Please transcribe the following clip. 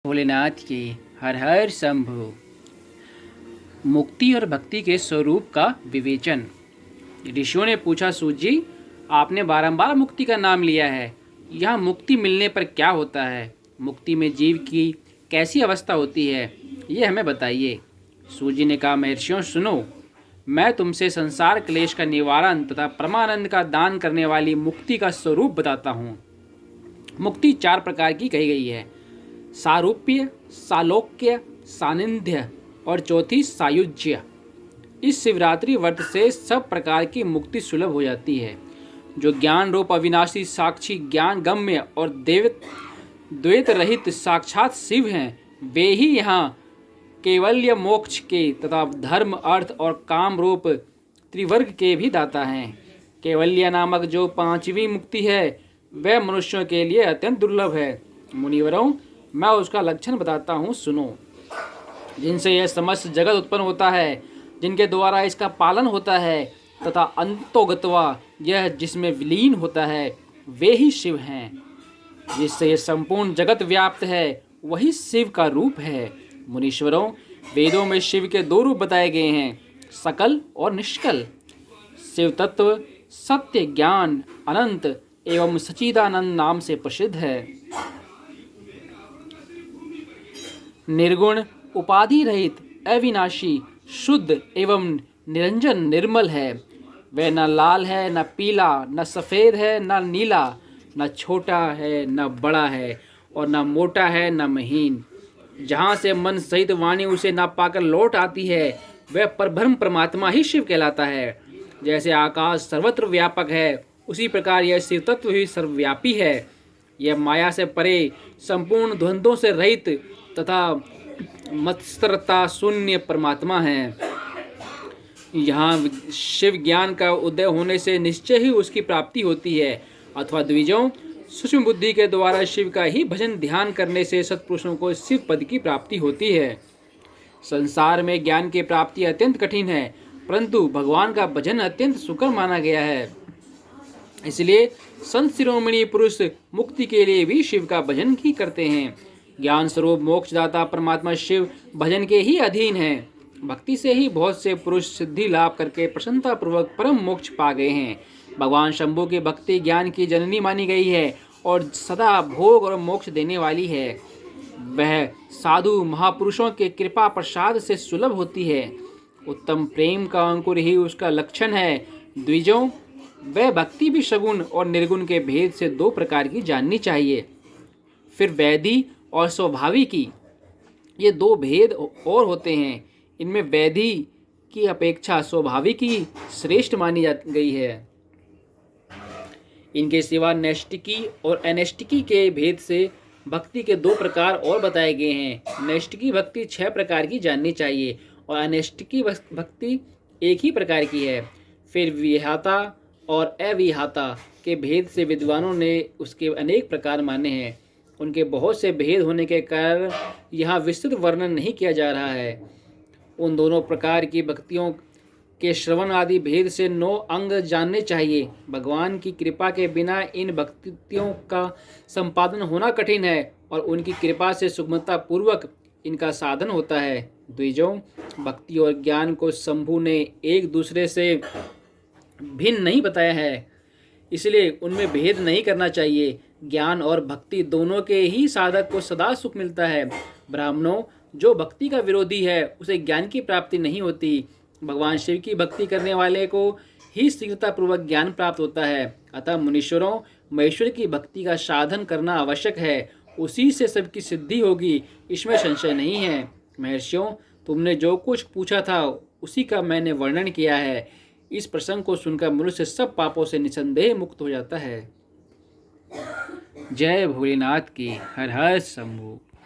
भोलेनाथ की हर हर शंभु। मुक्ति और भक्ति के स्वरूप का विवेचन। ऋषियों ने पूछा, सूत जी, आपने बारंबार मुक्ति का नाम लिया है, यह मुक्ति मिलने पर क्या होता है? मुक्ति में जीव की कैसी अवस्था होती है, ये हमें बताइए। सूत जी ने कहा, महर्षियों सुनो, मैं तुमसे संसार क्लेश का निवारण तथा परमानंद का दान करने वाली मुक्ति का स्वरूप बताता हूँ। मुक्ति 4 प्रकार की कही गई है: सारूप्य, सालोक्य, सानिध्य और चौथी सायुज्य। इस शिवरात्रि व्रत से सब प्रकार की मुक्ति सुलभ हो जाती है। जो ज्ञान रूप अविनाशी साक्षी ज्ञान गम्य और द्वैत रहित साक्षात शिव हैं, वे ही यहाँ केवल्य मोक्ष के तथा धर्म अर्थ और काम रूप त्रिवर्ग के भी दाता हैं। केवल्य नामक जो 5वीं मुक्ति है, वह मनुष्यों के लिए अत्यंत दुर्लभ है। मुनिवरों, मैं उसका लक्षण बताता हूँ, सुनो। जिनसे यह समस्त जगत उत्पन्न होता है, जिनके द्वारा इसका पालन होता है तथा अंतोगत्वा यह जिसमें विलीन होता है, वे ही शिव हैं। जिससे यह संपूर्ण जगत व्याप्त है, वही शिव का रूप है। मुनीश्वरों, वेदों में शिव के 2 रूप बताए गए हैं, सकल और निष्कल। शिव तत्व सत्य ज्ञान अनंत एवं सच्चिदानंद नाम से प्रसिद्ध है। निर्गुण उपाधि रहित अविनाशी शुद्ध एवं निरंजन निर्मल है। वह न लाल है न पीला, न सफ़ेद है न नीला, न छोटा है न बड़ा है और न मोटा है न महीन। जहाँ से मन सहित वाणी उसे ना पाकर लौट आती है, वह परब्रह्म परमात्मा ही शिव कहलाता है। जैसे आकाश सर्वत्र व्यापक है, उसी प्रकार यह शिव तत्व ही सर्वव्यापी है। यह माया से परे संपूर्ण द्वंद्वों से रहित तथा मत्सरता शून्य परमात्मा है। यहाँ शिव ज्ञान का उदय होने से निश्चय ही उसकी प्राप्ति होती है। अथवा द्विजों, सूक्ष्म बुद्धि के द्वारा शिव का ही भजन ध्यान करने से सत्पुरुषों को शिव पद की प्राप्ति होती है। संसार में ज्ञान की प्राप्ति अत्यंत कठिन है, परंतु भगवान का भजन अत्यंत सुकर माना गया है। इसलिए संत शिरोमणि पुरुष मुक्ति के लिए भी शिव का भजन ही करते हैं। ज्ञान स्वरूप मोक्षदाता परमात्मा शिव भजन के ही अधीन है। भक्ति से ही बहुत से पुरुष सिद्धि लाभ करके प्रसन्नता पूर्वक परम मोक्ष पा गए हैं। भगवान शंभु की भक्ति ज्ञान की जननी मानी गई है और सदा भोग और मोक्ष देने वाली है। वह साधु महापुरुषों के कृपा प्रसाद से सुलभ होती है। उत्तम प्रेम का अंकुर ही उसका लक्षण है। द्विजों, वह भक्ति भी सगुण और निर्गुण के भेद से 2 प्रकार की जाननी चाहिए। फिर वैधि और स्वाभाविकी, ये 2 भेद और होते हैं। इनमें वैधि की अपेक्षा स्वाभाविकी श्रेष्ठ मानी जा गई है। इनके सिवा नैष्टिकी और अनैष्टिकी के भेद से भक्ति के 2 प्रकार और बताए गए हैं। नैष्टिकी भक्ति 6 प्रकार की जाननी चाहिए और अनैष्टिकी भक्ति 1 ही प्रकार की है। फिर विहाता और अविहाता के भेद से विद्वानों ने उसके अनेक प्रकार माने हैं। उनके बहुत से भेद होने के कारण यहाँ विस्तृत वर्णन नहीं किया जा रहा है। उन दोनों प्रकार की भक्तियों के श्रवण आदि भेद से 9 अंग जानने चाहिए। भगवान की कृपा के बिना इन भक्तियों का संपादन होना कठिन है और उनकी कृपा से सुगमता पूर्वक इनका साधन होता है। द्विजों, भक्ति और ज्ञान को शंभु ने एक दूसरे से भिन्न नहीं बताया है, इसलिए उनमें भेद नहीं करना चाहिए। ज्ञान और भक्ति दोनों के ही साधक को सदा सुख मिलता है। ब्राह्मणों, जो भक्ति का विरोधी है, उसे ज्ञान की प्राप्ति नहीं होती। भगवान शिव की भक्ति करने वाले को ही शीघ्रता पूर्वक ज्ञान प्राप्त होता है। अतः मुनीश्वरों, महेश्वर की भक्ति का साधन करना आवश्यक है, उसी से सबकी सिद्धि होगी, इसमें संशय नहीं है। महर्षियों, तुमने जो कुछ पूछा था उसी का मैंने वर्णन किया है। इस प्रसंग को सुनकर मनुष्य सब पापों से निसंदेह मुक्त हो जाता है। जय भोलेनाथ की हर हर शंभु।